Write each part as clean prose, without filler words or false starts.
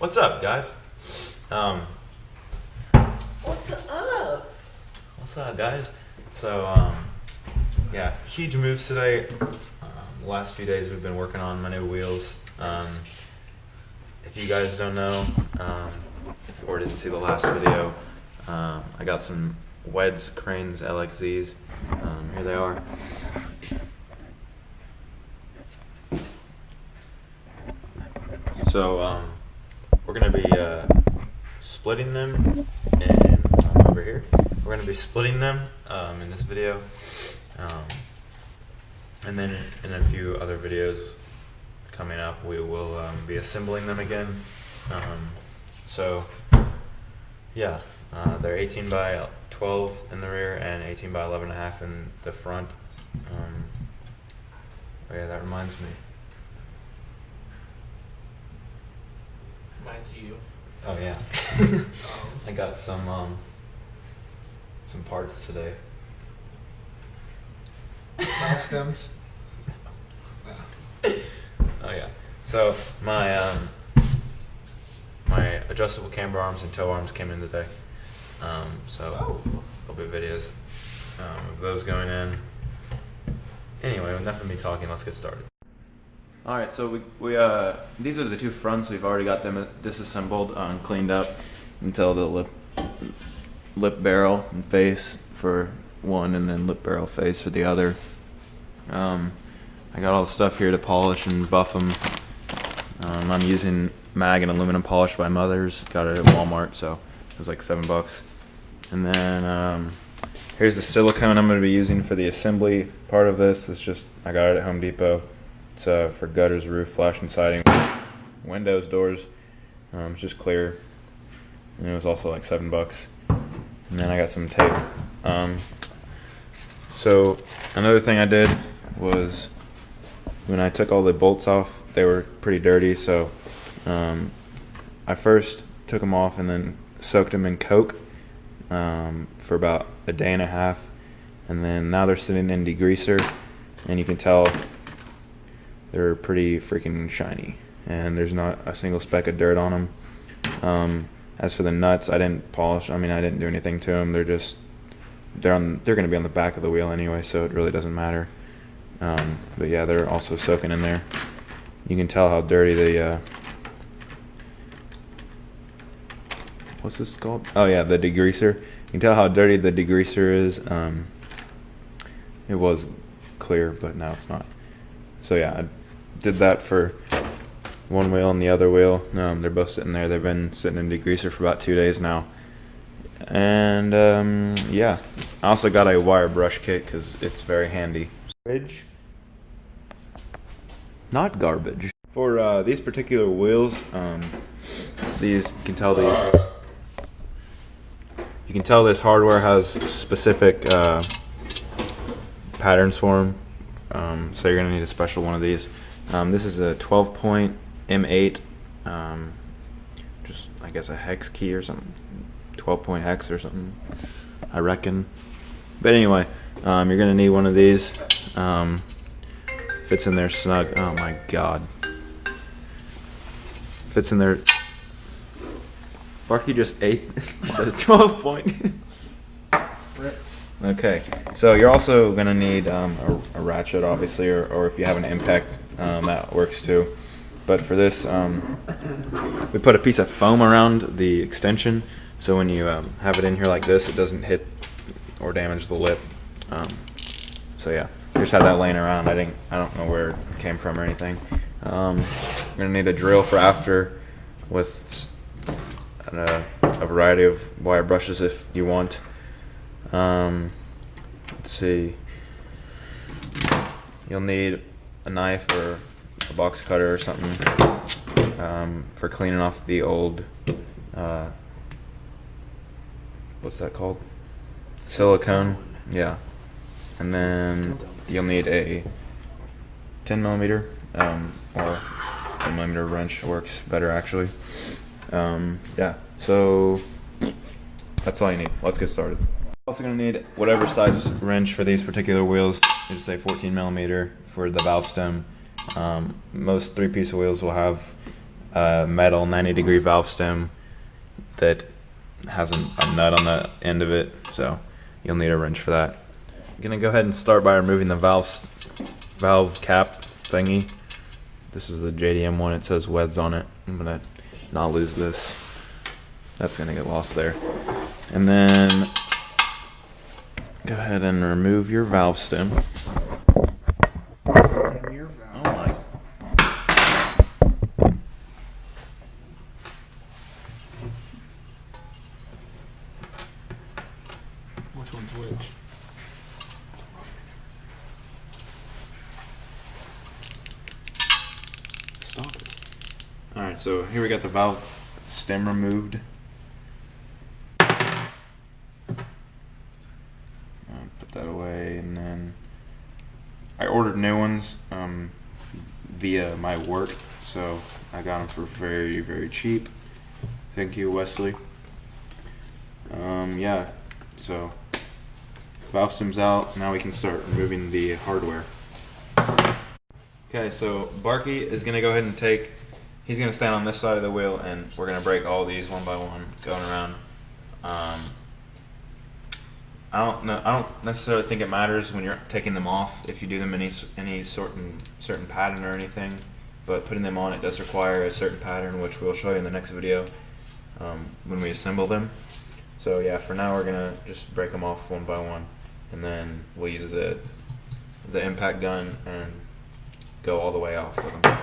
What's up, guys? What's up? What's up, guys? So, yeah, huge moves today. The last few days we've been working on my new wheels. If you guys don't know, or didn't see the last video, I got some Weds Kranze LXZs. Here they are. So, we're going to be splitting them over here. We're going to be splitting them in this video, and then in a few other videos coming up we will be assembling them again. So yeah, they're 18 by 12 in the rear and 18 by 11.5 in the front. Oh yeah, that reminds me. Mine's you. Oh yeah. I got some parts today. Customs. Oh yeah. So my adjustable camber arms and toe arms came in today. So there'll be videos of those going in. Anyway, enough of me talking. Let's get started. All right. So we these are the two fronts. We've already got them disassembled and cleaned up until the lip barrel and face for one, and then lip barrel face for the other. I got all the stuff here to polish and buff them. I'm using mag and aluminum polish by Mother's. Got it at Walmart, so it was like $7. And then here's the silicone I'm going to be using for the assembly part of this. It's just, I got it at Home Depot. It's for gutters, roof, flashing, siding, windows, doors. It's just clear. And it was also like $7. And then I got some tape. So another thing I did was when I took all the bolts off, they were pretty dirty, so I first took them off and then soaked them in Coke for about a day and a half, and then now they're sitting in degreaser, and you can tell they're pretty freaking shiny, and there's not a single speck of dirt on them. As for the nuts, I didn't polish. I didn't do anything to them. They're going to be on the back of the wheel anyway, so it really doesn't matter. But yeah, they're also soaking in there. You can tell how dirty the what's this called? Oh yeah, the degreaser. You can tell how dirty the degreaser is. It was clear, but now it's not. So yeah, I did that for one wheel and the other wheel. They're both sitting there. They've been sitting in degreaser for about 2 days now. And yeah, I also got a wire brush kit because it's very handy. Not garbage. For these particular wheels, you can tell this hardware has specific patterns for them. So you're gonna need a special one of these. This is a 12-point M8, just I guess a hex key or something, 12-point hex or something, I reckon. But anyway, you're gonna need one of these. Fits in there snug. Oh my god. Fits in there. Barky just ate the 12-point. Okay, so you're also gonna need a ratchet, obviously, or if you have an impact, that works too. But for this, we put a piece of foam around the extension, so when you have it in here like this, it doesn't hit or damage the lip. So yeah, I just had that laying around. I don't know where it came from or anything. You're gonna need a drill for after with a variety of wire brushes if you want. Let's see. You'll need a knife or a box cutter or something for cleaning off the old what's that called? Silicone. Yeah. And then you'll need a 10mm or 10mm wrench. Works better actually. Yeah. So that's all you need. Let's get started. Also going to need whatever size wrench for these particular wheels. You just say 14mm for the valve stem. Most 3-piece wheels will have metal 90-degree valve stem that has a nut on the end of it, so you'll need a wrench for that. I'm gonna go ahead and start by removing the valve cap thingy. This is a JDM one, it says Weds on it. I'm gonna not lose this. That's gonna get lost there. And then go ahead and remove your valve stem. Stem your valve. Oh my. Which one's which? Stop it. Alright, so here we got the valve stem removed. Put that away, and then I ordered new ones via my work, so I got them for very, very cheap. Thank you, Wesley. Yeah, so valve stem's out. Now we can start removing the hardware. Okay, so Barky is going to go ahead and he's going to stand on this side of the wheel, and we're going to break all these one by one going around. I don't necessarily think it matters when you're taking them off if you do them in any certain pattern or anything, but putting them on, it does require a certain pattern, which we'll show you in the next video when we assemble them. So yeah, for now we're gonna just break them off one by one, and then we'll use the impact gun and go all the way off with them.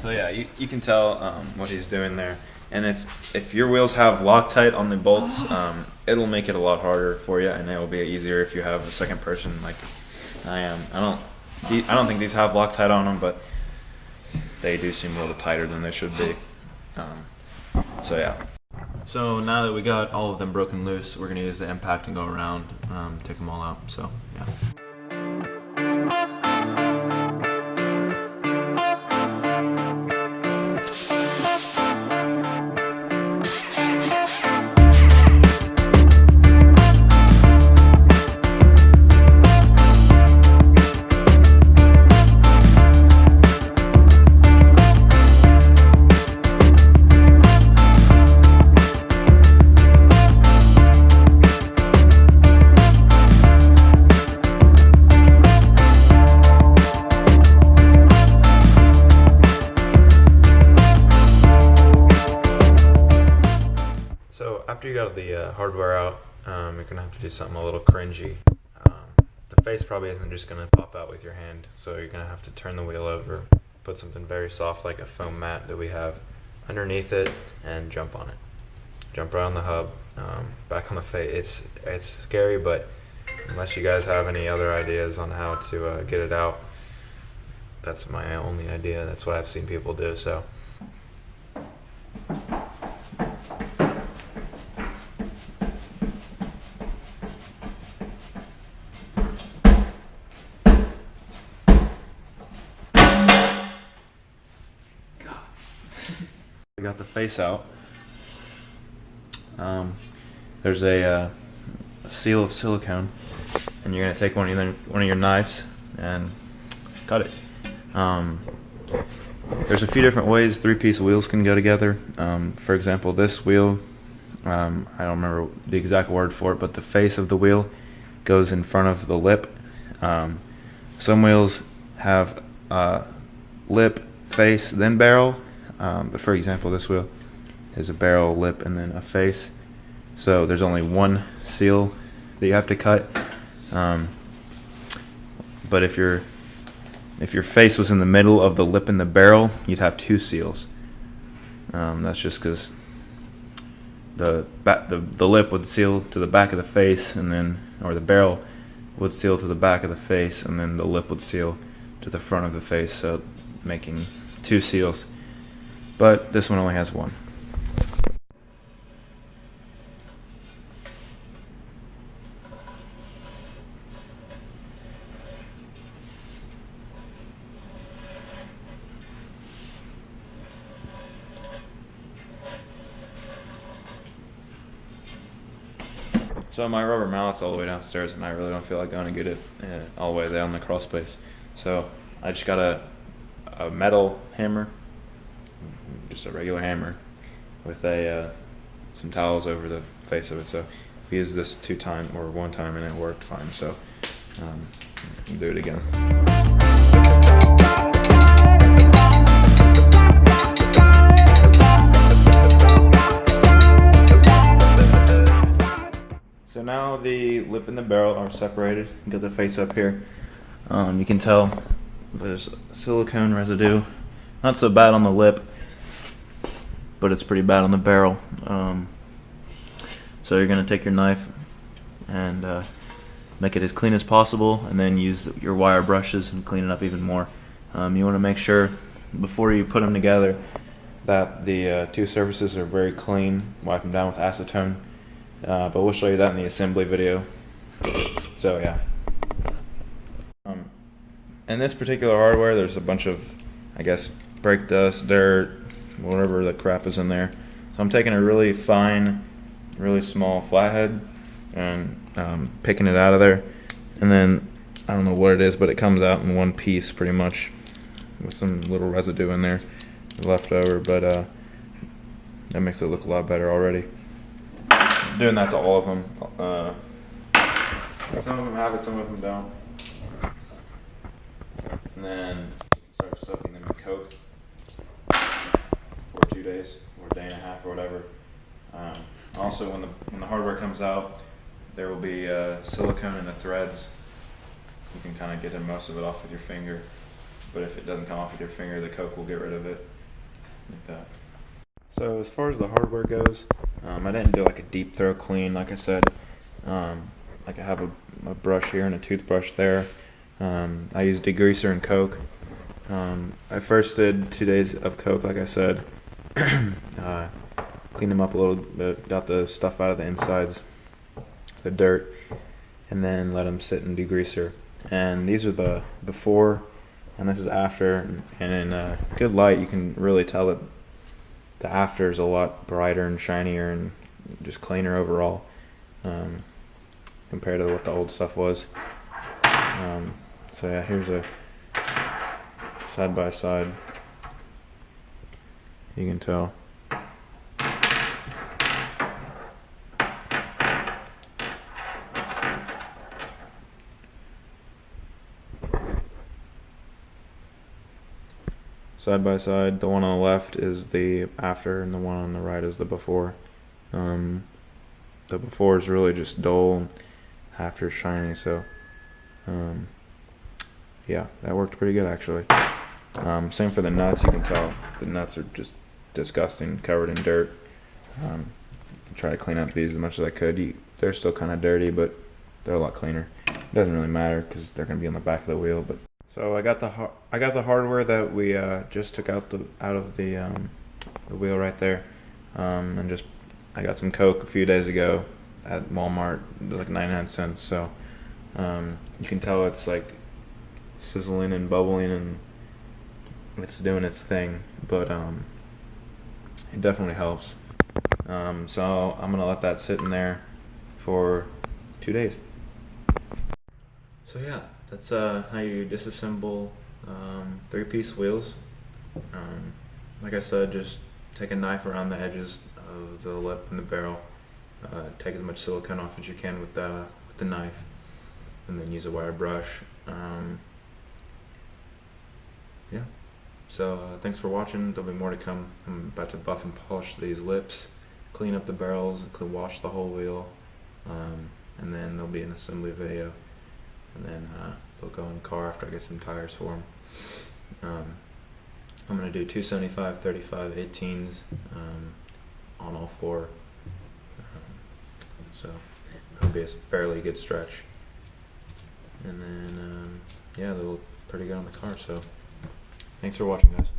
So yeah, you can tell what he's doing there, and if your wheels have Loctite on the bolts, it'll make it a lot harder for you, and it will be easier if you have a second person like I am. I don't think these have Loctite on them, but they do seem a little tighter than they should be. So yeah. So now that we got all of them broken loose, we're gonna use the impact and go around, take them all out. So yeah. After you got the hardware out, you're gonna have to do something a little cringy. The face probably isn't just gonna pop out with your hand, so you're gonna have to turn the wheel over, put something very soft like a foam mat that we have underneath it, and jump on it. Jump right on the hub, back on the face. It's scary, but unless you guys have any other ideas on how to get it out, that's my only idea. That's what I've seen people do. So. We got the face out. There's a seal of silicone, and you're gonna take one of your knives and cut it. There's a few different ways 3-piece wheels can go together. For example, this wheel, I don't remember the exact word for it, but the face of the wheel goes in front of the lip. Some wheels have lip, face, then barrel. But for example, this wheel is a barrel, lip, and then a face. So there's only one seal that you have to cut. But if your face was in the middle of the lip and the barrel, you'd have 2 seals. That's just because the lip would seal to the back of the face, and then, or the barrel would seal to the back of the face, and then the lip would seal to the front of the face, so making 2 seals. but this one only has one. So my rubber mallet's all the way downstairs, and I really don't feel like going to get it all the way down the crawl space. So I just got a metal hammer, just a regular hammer, with some towels over the face of it. So we used this one time, and it worked fine. So I'll do it again. So now the lip and the barrel are separated. You got the face up here. You can tell there's silicone residue. Not so bad on the lip, but it's pretty bad on the barrel. So you're going to take your knife and make it as clean as possible, and then use your wire brushes and clean it up even more. You want to make sure before you put them together that the two surfaces are very clean. Wipe them down with acetone. But we'll show you that in the assembly video. So yeah. In this particular hardware, there's a bunch of, I guess, brake dust, dirt, whatever the crap is in there. So I'm taking a really fine, really small flathead and picking it out of there. And then, I don't know what it is, but it comes out in one piece pretty much, with some little residue in there left over. But that makes it look a lot better already. Doing that to all of them. Some of them have it, some of them don't. And then start soaking them in Coke for 2 days, or a day and a half, or whatever. Also, when the hardware comes out, there will be silicone in the threads. You can kind of get most of it off with your finger, but if it doesn't come off with your finger, the Coke will get rid of it, like that. So as far as the hardware goes, I didn't do like a deep throw clean, like I said. Like I have a brush here and a toothbrush there. I used degreaser and Coke. I first did 2 days of Coke, like I said. Cleaned them up a little bit, got the stuff out of the insides, the dirt, and then let them sit in degreaser. And these are the before, and this is after. And in good light, you can really tell that the after is a lot brighter and shinier and just cleaner overall, compared to what the old stuff was. So yeah, here's a side by side. You can tell. Side by side, the one on the left is the after and the one on the right is the before. The before is really just dull, after is shiny, so yeah, that worked pretty good actually. Same for the nuts. You can tell the nuts are just disgusting, covered in dirt. Try to clean up these as much as I could. They're still kind of dirty, but they're a lot cleaner. It doesn't really matter because they're going to be on the back of the wheel. But so I got the hardware that we just took out of the wheel right there, and I got some Coke a few days ago at Walmart, like 99 cents. So you can tell it's like sizzling and bubbling and it's doing its thing, but it definitely helps. So I'm gonna let that sit in there for 2 days. So yeah, that's how you disassemble 3-piece wheels. Like I said, just take a knife around the edges of the lip and the barrel. Take as much silicone off as you can with the knife, and then use a wire brush. Yeah. So thanks for watching. There'll be more to come. I'm about to buff and polish these lips, clean up the barrels, wash the whole wheel, and then there'll be an assembly video, and then they'll go in the car after I get some tires for them. I'm going to do 275, 35, 18s on all four, so it'll be a fairly good stretch. And then yeah, they look pretty good on the car. So thanks for watching, guys.